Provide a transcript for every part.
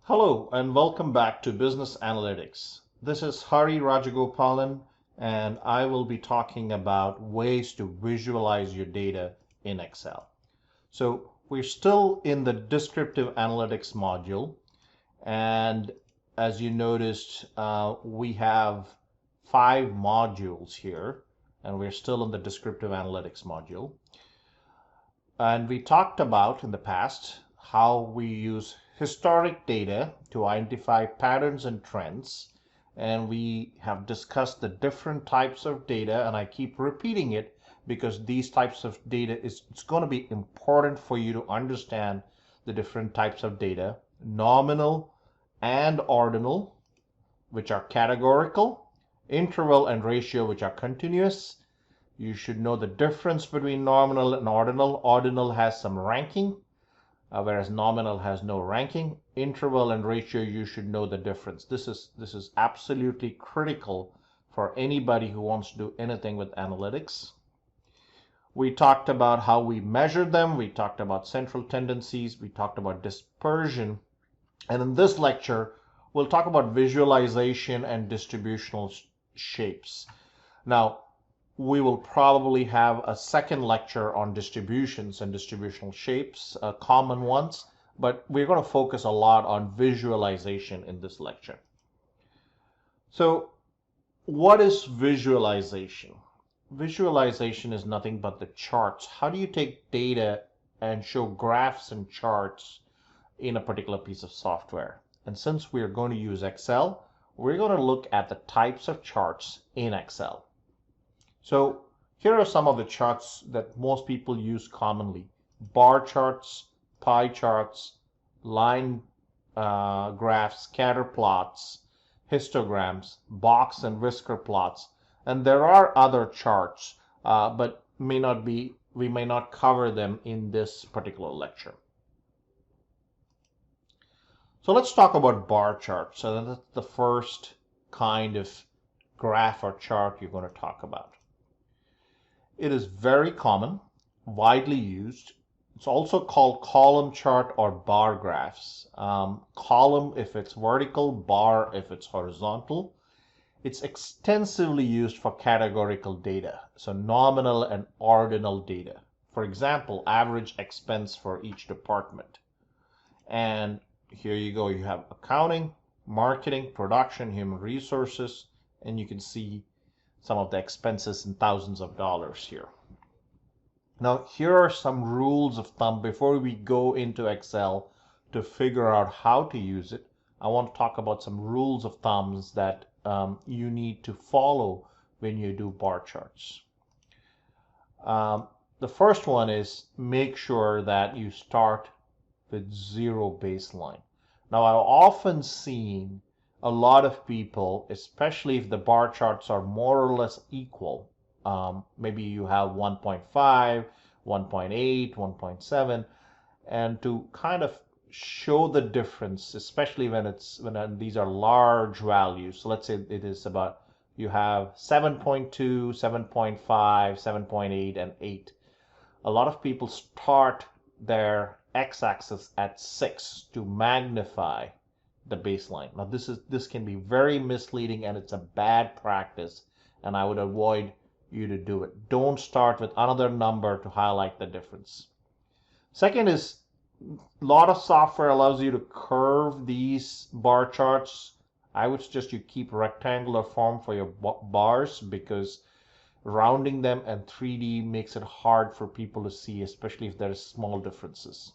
Hello and welcome back to Business Analytics. This is Hari Rajagopalan and I will be talking about ways to visualize your data in Excel. So we're still in the descriptive analytics module, and as you noticed, we have 5 modules here and we're still in the descriptive analytics module. And we talked about in the past how we use historic data to identify patterns and trends. And we have discussed the different types of data, and I keep repeating it because these types of data it's going to be important for you to understand the different types of data: nominal and ordinal, which are categorical; interval and ratio, which are continuous. You should know the difference between nominal and ordinal. Ordinal has some ranking, whereas nominal has no ranking. Interval and ratio, you should know the difference. This is absolutely critical for anybody who wants to do anything with analytics. We talked about how we measure them. We talked about central tendencies. We talked about dispersion. And in this lecture, we'll talk about visualization and distributional shapes. Now, we will probably have a second lecture on distributions and distributional shapes, common ones, but we're going to focus a lot on visualization in this lecture. So what is visualization? Visualization is nothing but the charts. How do you take data and show graphs and charts in a particular piece of software? And since we're going to use Excel, we're going to look at the types of charts in Excel. So here are some of the charts that most people use commonly: bar charts, pie charts, line graphs, scatter plots, histograms, box and whisker plots, and there are other charts, but we may not cover them in this particular lecture. So let's talk about bar charts. So that's the first kind of graph or chart you're going to talk about. It is very common, widely used. It's also called column chart or bar graphs. Column if it's vertical, bar if it's horizontal. It's extensively used for categorical data, so nominal and ordinal data. For example, average expense for each department. And here you go, you have accounting, marketing, production, human resources, and you can see some of the expenses in thousands of dollars here. Now, here are some rules of thumb before we go into Excel to figure out how to use it. I want to talk about some rules of thumbs that you need to follow when you do bar charts. The first one is make sure that you start with 0 baseline. Now, I've often seen a lot of people, especially if the bar charts are more or less equal, maybe you have 1.5, 1.8, 1.7, and to kind of show the difference, especially when these are large values. So let's say it is about, you have 7.2, 7.5, 7.8, and 8. A lot of people start their x-axis at 6 to magnify the baseline. Now this can be very misleading, and it's a bad practice, and I would avoid you to do it. Don't start with another number to highlight the difference. Second is, a lot of software allows you to curve these bar charts. I would suggest you keep rectangular form for your bars, because rounding them and 3D makes it hard for people to see, especially if there are small differences.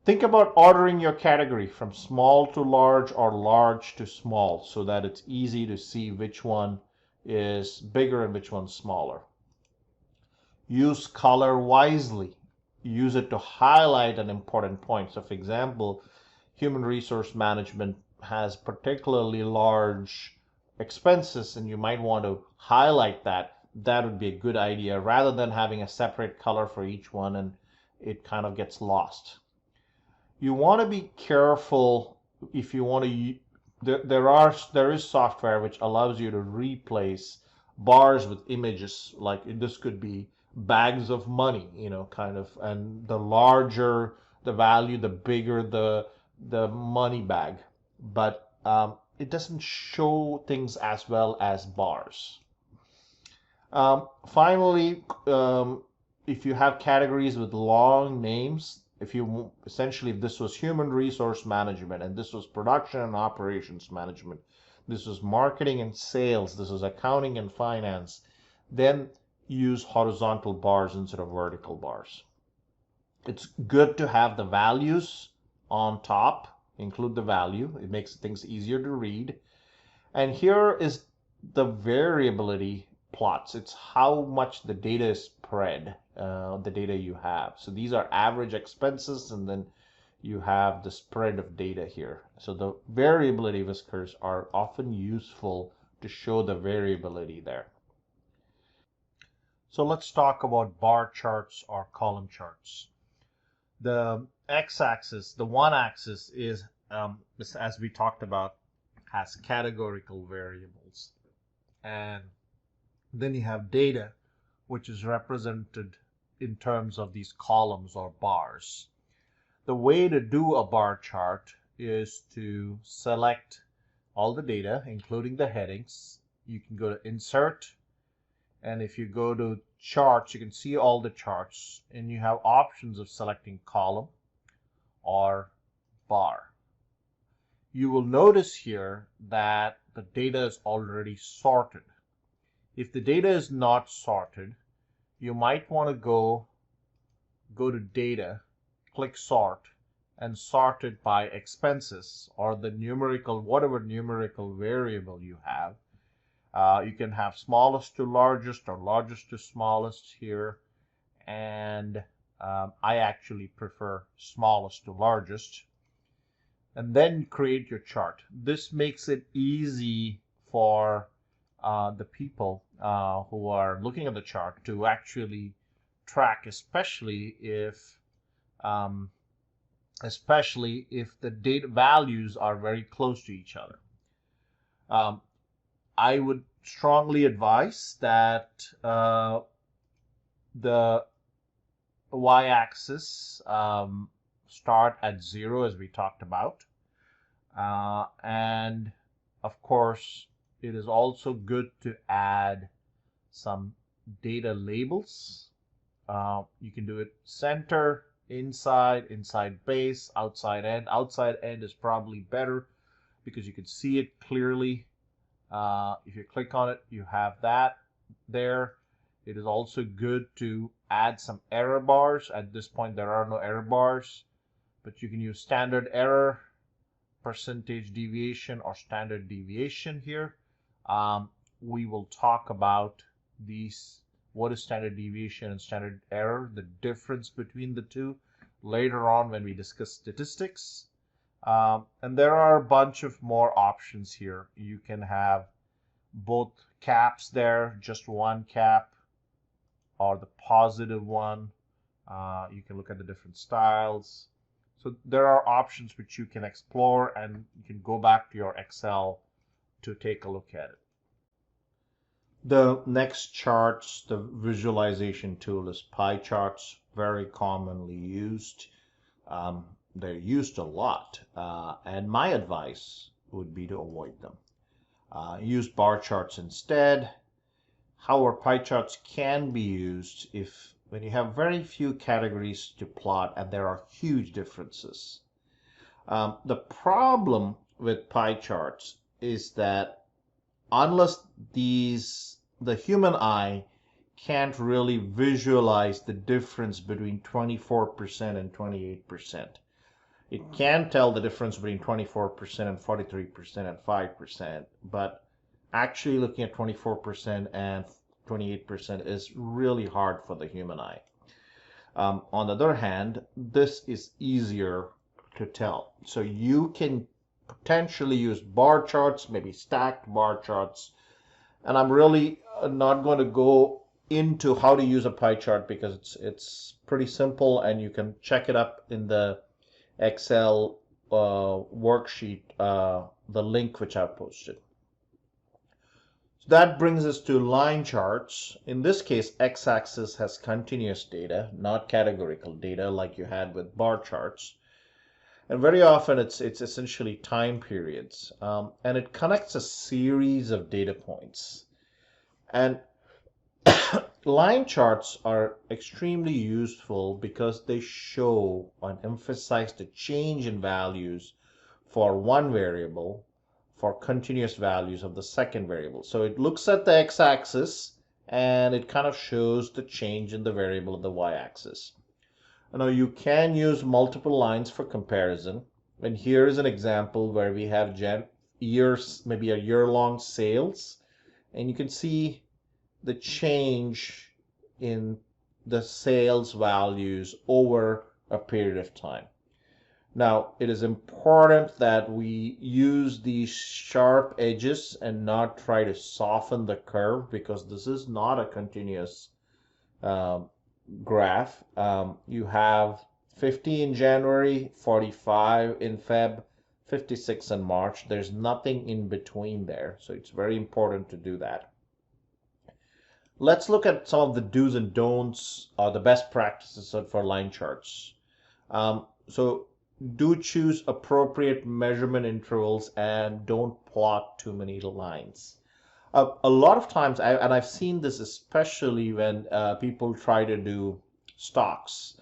Think about ordering your category from small to large or large to small so that it's easy to see which one is bigger and which one's smaller. Use color wisely. Use it to highlight an important point. So for example, human resource management has particularly large expenses, and you might want to highlight that. That would be a good idea, rather than having a separate color for each one and it kind of gets lost. You want to be careful if you want to. There is software which allows you to replace bars with images. Like this could be bags of money, kind of, and the larger the value, the bigger the the money bag, but it doesn't show things as well as bars. Finally, if you have categories with long names, if you essentially, if this was human resource management, and this was production and operations management, this was marketing and sales, this was accounting and finance, then use horizontal bars instead of vertical bars. It's good to have the values on top, include the value. It makes things easier to read. And here is the variability plots. It's how much the data is spread, the data you have. So these are average expenses, and then you have the spread of data here. So the variability whiskers are often useful to show the variability there. So let's talk about bar charts or column charts. The x-axis, the one-axis is, as we talked about, has categorical variables. And then you have data, which is represented in terms of these columns or bars. The way to do a bar chart is to select all the data, including the headings. You can go to Insert, and if you go to Charts, you can see all the charts, and you have options of selecting column or bar. You will notice here that the data is already sorted. If the data is not sorted, you might want to go to Data, click Sort, and sort it by expenses or the numerical, whatever numerical variable you have. You can have smallest to largest or largest to smallest here, and I actually prefer smallest to largest. And then create your chart. This makes it easy for the people who are looking at the chart to actually track, especially if the data values are very close to each other. I would strongly advise that the y-axis start at 0, as we talked about. And of course, it is also good to add some data labels. You can do it center, inside base, outside end. Outside end is probably better because you can see it clearly. If you click on it, you have that there. It is also good to add some error bars. At this point, there are no error bars, but you can use standard error, percentage deviation, or standard deviation here. We will talk about these, what is standard deviation and standard error, the difference between the two, later on when we discuss statistics. And there are a bunch of more options here. You can have both caps there, just one cap, or the positive one. You can look at the different styles. So there are options which you can explore, and you can go back to your Excel to take a look at it. The next charts, the visualization tool, is pie charts, very commonly used. They're used a lot, and my advice would be to avoid them. Use bar charts instead. However, pie charts can be used when you have very few categories to plot and there are huge differences. The problem with pie charts is that unless the human eye can't really visualize the difference between 24% and 28%. It can tell the difference between 24% and 43% and 5%, but actually looking at 24% and 28% is really hard for the human eye. On the other hand, this is easier to tell. So you can potentially use bar charts, maybe stacked bar charts. And I'm really not going to go into how to use a pie chart because it's pretty simple, and you can check it up in the Excel worksheet, the link which I've posted. So that brings us to line charts. In this case, x-axis has continuous data, not categorical data like you had with bar charts. And very often it's essentially time periods, and it connects a series of data points. And line charts are extremely useful because they show and emphasize the change in values for one variable for continuous values of the second variable. So it looks at the x-axis and it kind of shows the change in the variable of the y-axis. Now you can use multiple lines for comparison. And here is an example where we have years, maybe a year-long sales, and you can see the change in the sales values over a period of time. Now, it is important that we use these sharp edges and not try to soften the curve, because this is not a continuous graph. You have 50 in January, 45 in Feb, 56 in March. There's nothing in between there, so it's very important to do that. Let's look at some of the do's and don'ts, or the best practices for line charts. So do choose appropriate measurement intervals and don't plot too many lines. A lot of times, and I've seen this especially when people try to do stocks.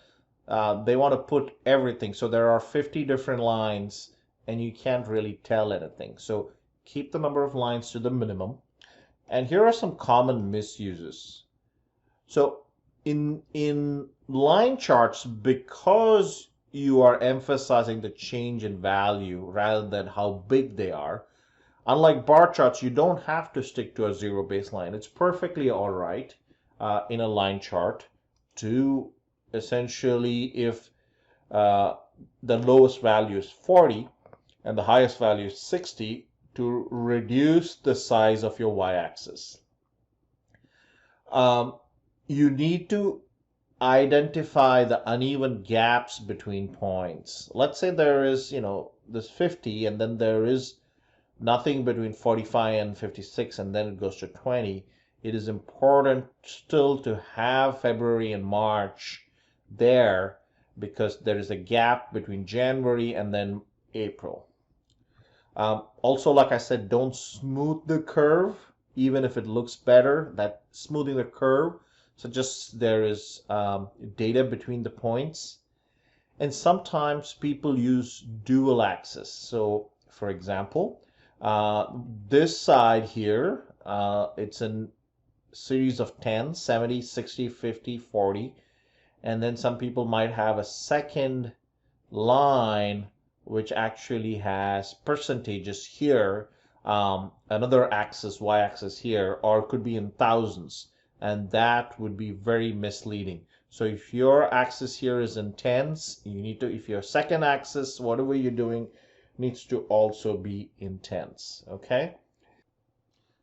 They want to put everything. So there are 50 different lines and you can't really tell anything. So keep the number of lines to the minimum. And here are some common misuses. So in line charts, because you are emphasizing the change in value rather than how big they are, unlike bar charts, you don't have to stick to a zero baseline. It's perfectly all right in a line chart to essentially, if the lowest value is 40 and the highest value is 60, to reduce the size of your y-axis. You need to identify the uneven gaps between points. Let's say there is, this 50, and then there is nothing between 45 and 56, and then it goes to 20. It is important still to have February and March there, because there is a gap between January and then April. Also, like I said, don't smooth the curve, even if it looks better. That smoothing the curve suggests there is data between the points. And sometimes people use dual axis. So, for example, this side here, it's a series of 10, 70, 60, 50, 40. And then some people might have a second line which actually has percentages here, another axis, y-axis here, or it could be in thousands, and that would be very misleading. So if your axis here is in tens, you need to, if your second axis, whatever you're doing, needs to also be in tens, okay?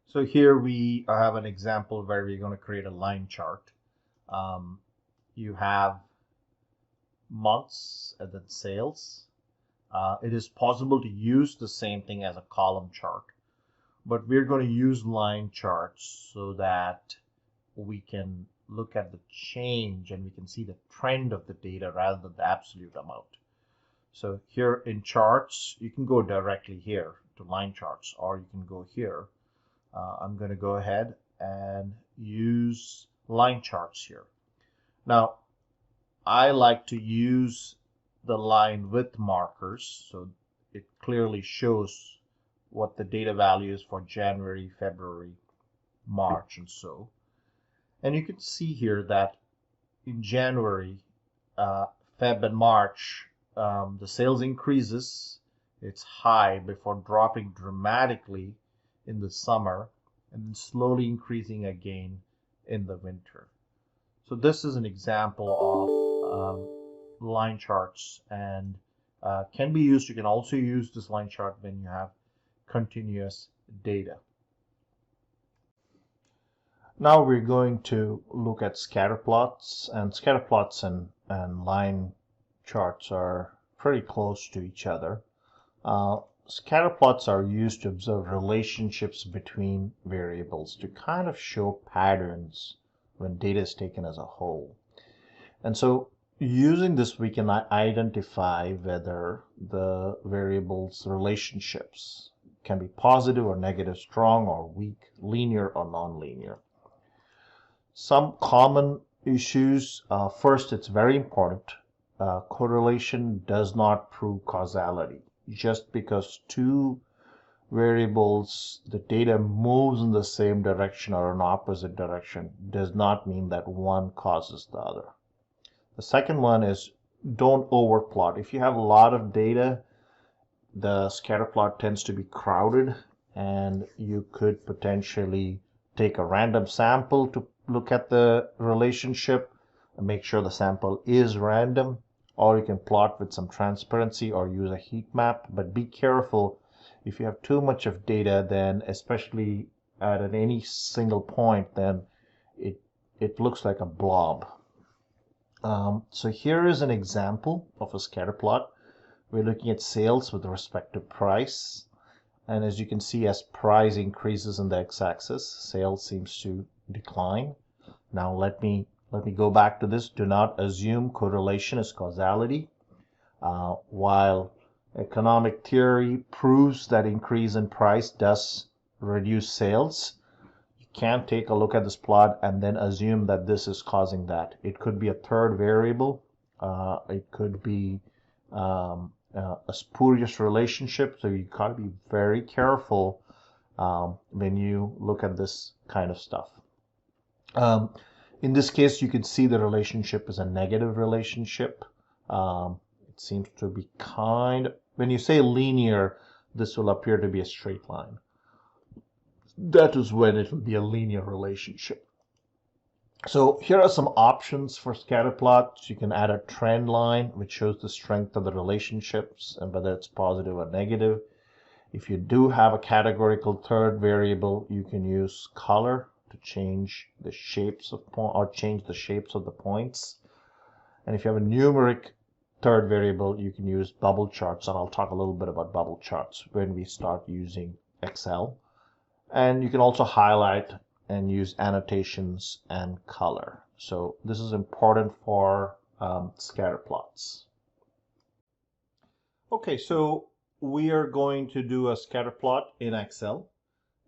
So here we have an example where we're going to create a line chart. You have months and then sales. It is possible to use the same thing as a column chart, but we're going to use line charts so that we can look at the change and we can see the trend of the data rather than the absolute amount. So here in charts, you can go directly here to line charts, or you can go here. I'm going to go ahead and use line charts here. Now, I like to use the line width markers, so it clearly shows what the data value is for January, February, March, and so. And you can see here that in January, Feb, and March, the sales increases. It's high before dropping dramatically in the summer and then slowly increasing again in the winter. So this is an example of line charts, and can be used. You can also use this line chart when you have continuous data. Now we're going to look at scatter plots, and scatter plots and line charts are pretty close to each other. Scatter plots are used to observe relationships between variables to kind of show patterns when data is taken as a whole. And so Using this, we can identify whether the variable's relationships can be positive or negative, strong or weak, linear or nonlinear. Some common issues. First, it's very important. Correlation does not prove causality. Just because two variables, the data moves in the same direction or an opposite direction, does not mean that one causes the other. The second one is don't overplot. If you have a lot of data, the scatter plot tends to be crowded, and you could potentially take a random sample to look at the relationship and make sure the sample is random, or you can plot with some transparency or use a heat map. But be careful, if you have too much of data, then especially at any single point, then it looks like a blob. So here is an example of a scatter plot. We're looking at sales with respect to price. And as you can see, as price increases in the x-axis, sales seems to decline. Now let me go back to this. Do not assume correlation is causality. While economic theory proves that increase in price does reduce sales, you can't take a look at this plot and then assume that this is causing that. It could be a third variable. It could be a spurious relationship, so you got to be very careful when you look at this kind of stuff. In this case, you can see the relationship is a negative relationship. It seems to be when you say linear, this will appear to be a straight line. That is when it will be a linear relationship. So here are some options for scatter plots. You can add a trend line, which shows the strength of the relationships and whether it's positive or negative. If you do have a categorical third variable, you can use color to change the shapes of the points. And if you have a numeric third variable, you can use bubble charts, and I'll talk a little bit about bubble charts when we start using Excel. And you can also highlight and use annotations and color. So this is important for scatter plots. Okay, so we are going to do a scatter plot in Excel.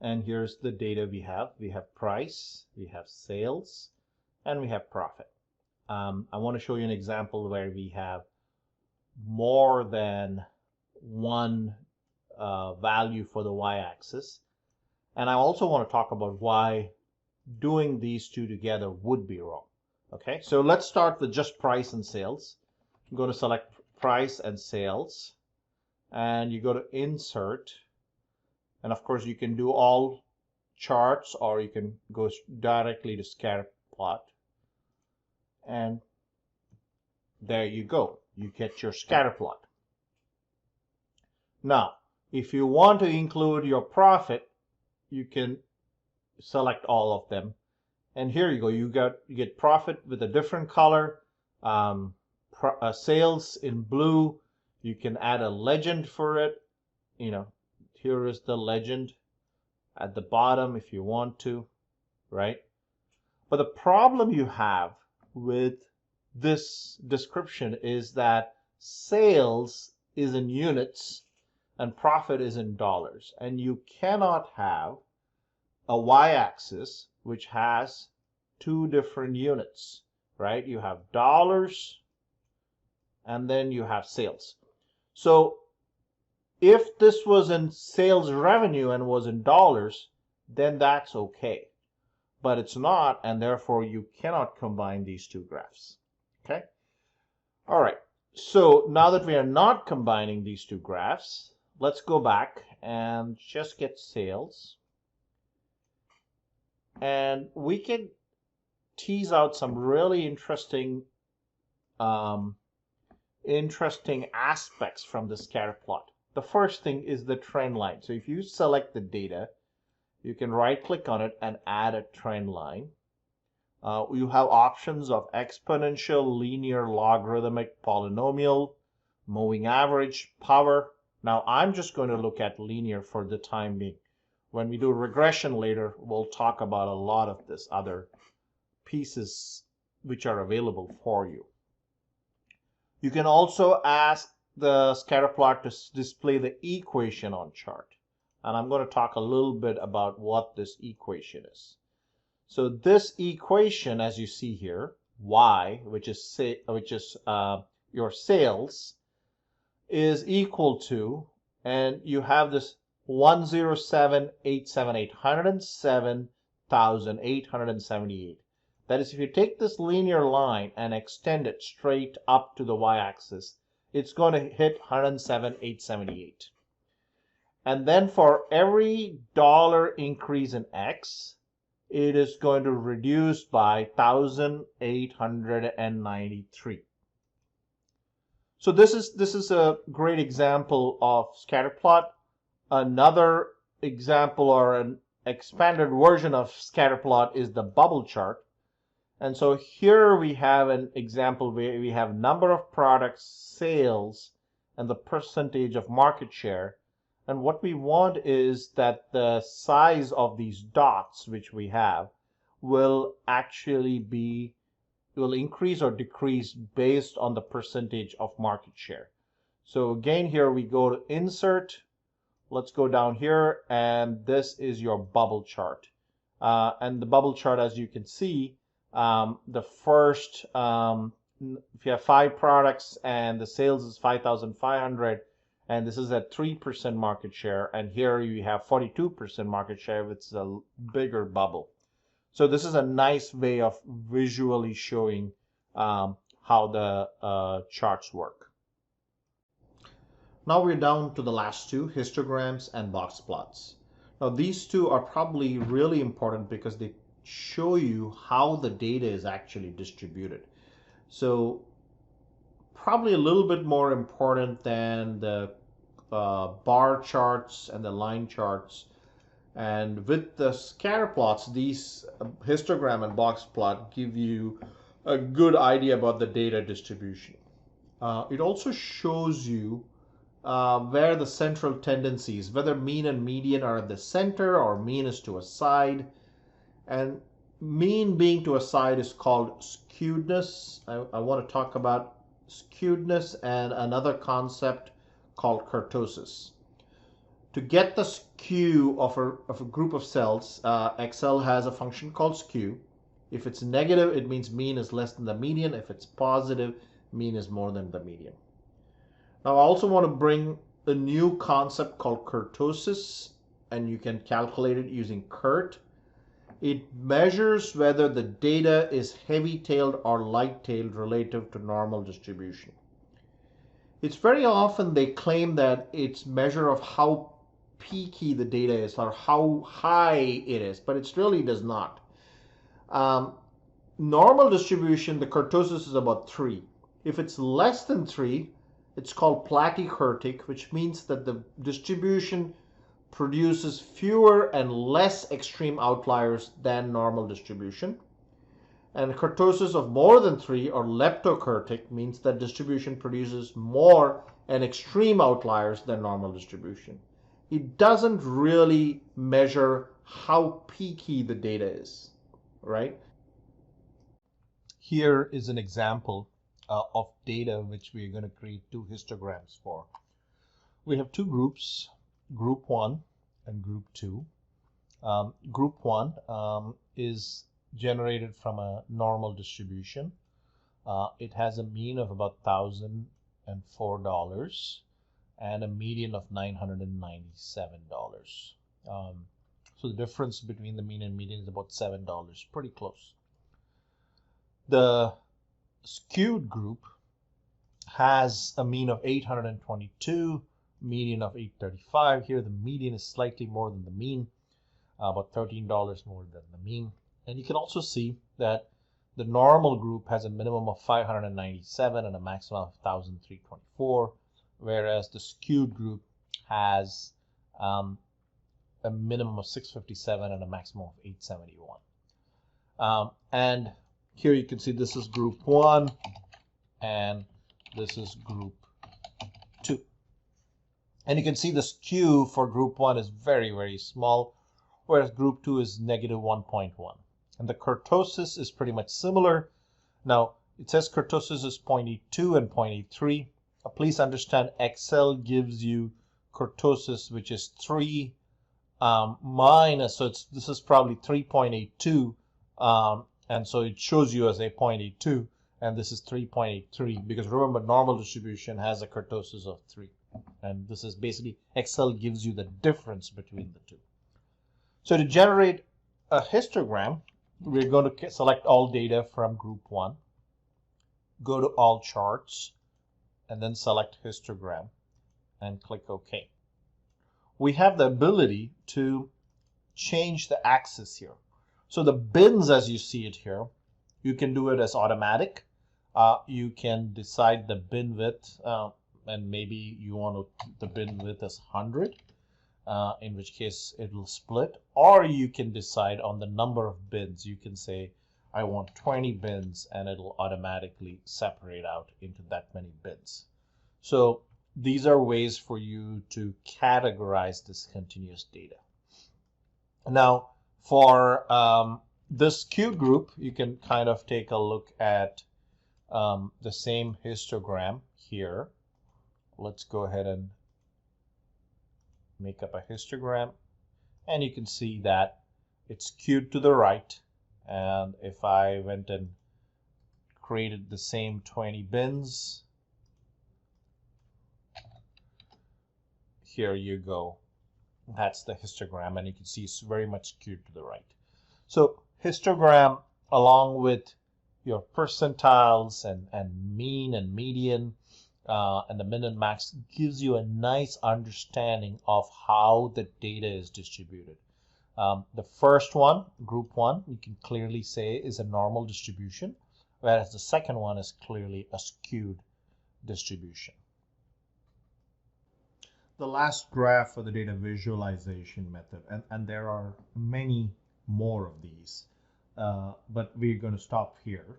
And here's the data we have. We have price, we have sales, and we have profit. I want to show you an example where we have more than one value for the y-axis. And I also want to talk about why doing these two together would be wrong. Okay, so let's start with just price and sales. I'm going to select price and sales, and you go to insert. And of course, you can do all charts, or you can go directly to scatter plot. And there you go. You get your scatter plot. Now, if you want to include your profit, you can select all of them. And here you go. You get profit with a different color, sales in blue. You can add a legend for it. Here is the legend at the bottom if you want to, right? But the problem you have with this description is that sales is in units and profit is in dollars. And you cannot have a y-axis which has two different units, right? You have dollars and then you have sales. So if this was in sales revenue and was in dollars, then that's okay. But it's not, and therefore you cannot combine these two graphs. Okay? All right. So now that we are not combining these two graphs, let's go back and just get sales. And we can tease out some really interesting aspects from the scatter plot. The first thing is the trend line. So if you select the data, you can right click on it and add a trend line. You have options of exponential, linear, logarithmic, polynomial, moving average, power. Now I'm just going to look at linear for the time being. When we do regression later, we'll talk about a lot of this other pieces which are available for you. You can also ask the scatter plot to display the equation on chart. And I'm going to talk a little bit about what this equation is. So this equation, as you see here, y, which is your sales, is equal to, and you have this 107,878, 107,878. That is, if you take this linear line and extend it straight up to the y-axis, it's going to hit 107,878. And then for every dollar increase in X, it is going to reduce by 1,893. So this is a great example of scatter plot. Another example or an expanded version of scatter plot is the bubble chart. And so here we have an example where we have number of products, sales, and the percentage of market share. And what we want is that the size of these dots, which we have, will actually will increase or decrease based on the percentage of market share. So again, here we go to insert. Let's go down here, and this is your bubble chart. And the bubble chart, as you can see, the first, if you have 5 products and the sales is 5,500, and this is at 3% market share, and here you have 42% market share, which is a bigger bubble. So this is a nice way of visually showing how the charts work. Now we're down to the last two, histograms and box plots. Now these two are probably really important because they show you how the data is actually distributed. So probably a little bit more important than the bar charts and the line charts. And with the scatter plots, these histogram and box plot give you a good idea about the data distribution. It also shows you where the central tendencies, whether mean and median are at the center or mean is to a side. And mean being to a side is called skewedness. I want to talk about skewedness and another concept called kurtosis. To get the skew of a group of cells, Excel has a function called skew. If it's negative, it means mean is less than the median. If it's positive, mean is more than the median. Now I also want to bring a new concept called kurtosis, and you can calculate it using KURT. It measures whether the data is heavy-tailed or light-tailed relative to normal distribution. It's very often they claim that it's measure of how peaky the data is or how high it is, but it really does not. Normal distribution, the kurtosis is about 3. If it's less than 3, it's called platykurtic, which means that the distribution produces fewer and less extreme outliers than normal distribution. And kurtosis of more than 3, or leptokurtic, means that distribution produces more and extreme outliers than normal distribution. It doesn't really measure how peaky the data is, right? Here is an example of data which we're going to create 2 histograms for. We have 2 groups, group 1 and group 2. Group 1 is generated from a normal distribution. It has a mean of about $1,004 and a median of $997. So the difference between the mean and median is about $7, pretty close. The skewed group has a mean of 822, median of 835. Here the median is slightly more than the mean, about $13 more than the mean. And you can also see that the normal group has a minimum of 597 and a maximum of 1,324, whereas the skewed group has a minimum of 657 and a maximum of 871. And here you can see this is group 1 and this is group 2. And you can see the skew for group 1 is very, very small, whereas group 2 is negative 1.1. And the kurtosis is pretty much similar. Now, It says kurtosis is 0.82 and 0.83. Please understand Excel gives you kurtosis, which is 3 minus, so this is probably 3.82, and so it shows you as a 0.82, and this is 3.83, because remember, normal distribution has a kurtosis of 3, and this is basically, Excel gives you the difference between the two. So to generate a histogram, we're going to select all data from group 1, go to all charts, and then select histogram, and click OK. We have the ability to change the axis here. So the bins, as you see it here, you can do it as automatic. You can decide the bin width, and maybe you want to keep the bin width as 100, in which case it will split. Or you can decide on the number of bins. You can say, I want 20 bins, and it'll automatically separate out into that many bins. So these are ways for you to categorize this continuous data. Now, for this Q group, you can kind of take a look at the same histogram here. Let's go ahead and make up a histogram, and you can see that it's skewed to the right. And if I went and created the same 20 bins, here you go. That's the histogram, and you can see it's very much skewed to the right. So histogram, along with your percentiles and mean and median and the min and max, gives you a nice understanding of how the data is distributed. The first one, group 1, you can clearly say is a normal distribution, whereas the second one is clearly a skewed distribution. The last graph for the data visualization method, and there are many more of these, but we're going to stop here,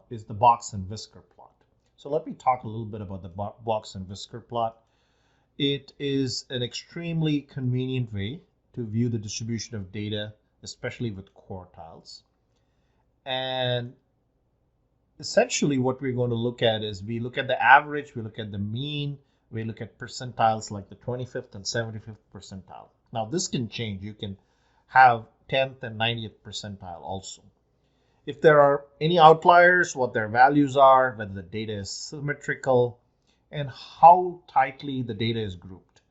is the box and whisker plot. So let me talk a little bit about the box and whisker plot. It is an extremely convenient way to view the distribution of data, especially with quartiles. And essentially what we're going to look at is we look at the average, we look at the mean, we look at percentiles like the 25th and 75th percentile. Now this can change. You can have 10th and 90th percentile also. If there are any outliers, what their values are, whether the data is symmetrical, and how tightly the data is grouped.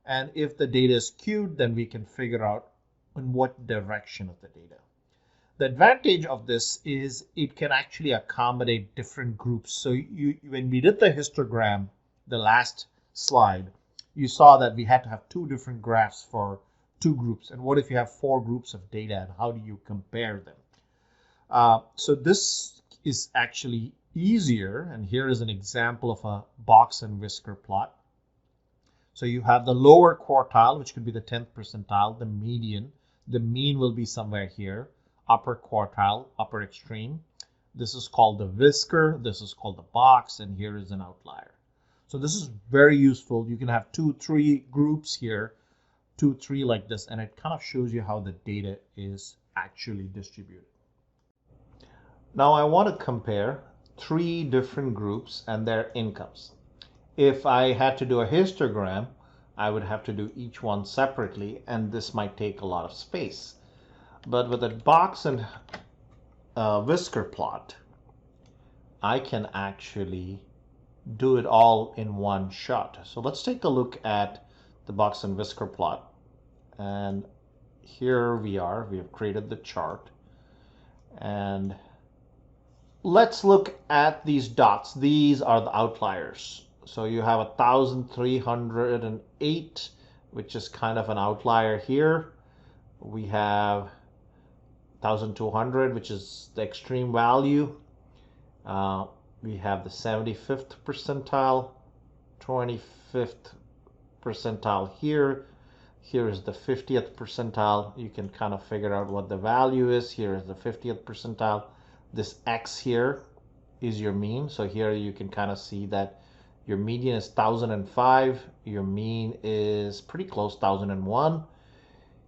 And if the data is skewed, then we can figure out in what direction of the data. The advantage of this is it can actually accommodate different groups. So when we did the histogram, the last slide, you saw that we had to have 2 different graphs for 2 groups. And what if you have 4 groups of data, and how do you compare them? So this is actually easier, and here is an example of a box and whisker plot. So you have the lower quartile, which could be the 10th percentile, the median. The mean will be somewhere here, upper quartile, upper extreme. This is called the whisker, this is called the box, and here is an outlier. So this is very useful. You can have 2, 3 groups here, 2, 3 like this, and it kind of shows you how the data is actually distributed. Now I want to compare 3 different groups and their incomes. If I had to do a histogram, I would have to do each one separately, and this might take a lot of space. But with a box and whisker plot, I can actually do it all in one shot. So let's take a look at the box and whisker plot. And here we are. We have created the chart. And let's look at these dots. These are the outliers. So you have 1,308, which is kind of an outlier here. We have 1,200, which is the extreme value. We have the 75th percentile, 25th percentile here. Here is the 50th percentile. You can kind of figure out what the value is. Here is the 50th percentile. This X here is your mean. So here you can kind of see that your median is 1,005. Your mean is pretty close, 1,001.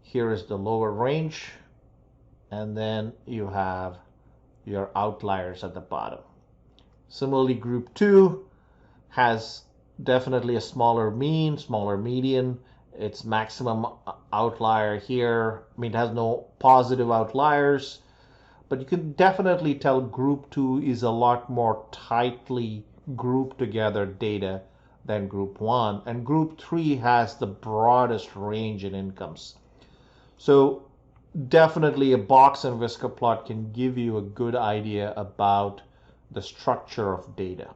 Here is the lower range. And then you have your outliers at the bottom. Similarly, group 2 has definitely a smaller mean, smaller median. Its maximum outlier here, I mean, it has no positive outliers, but you can definitely tell group 2 is a lot more tightly grouped together data than group 1. And group 3 has the broadest range in incomes. So definitely a box and whisker plot can give you a good idea about the structure of data.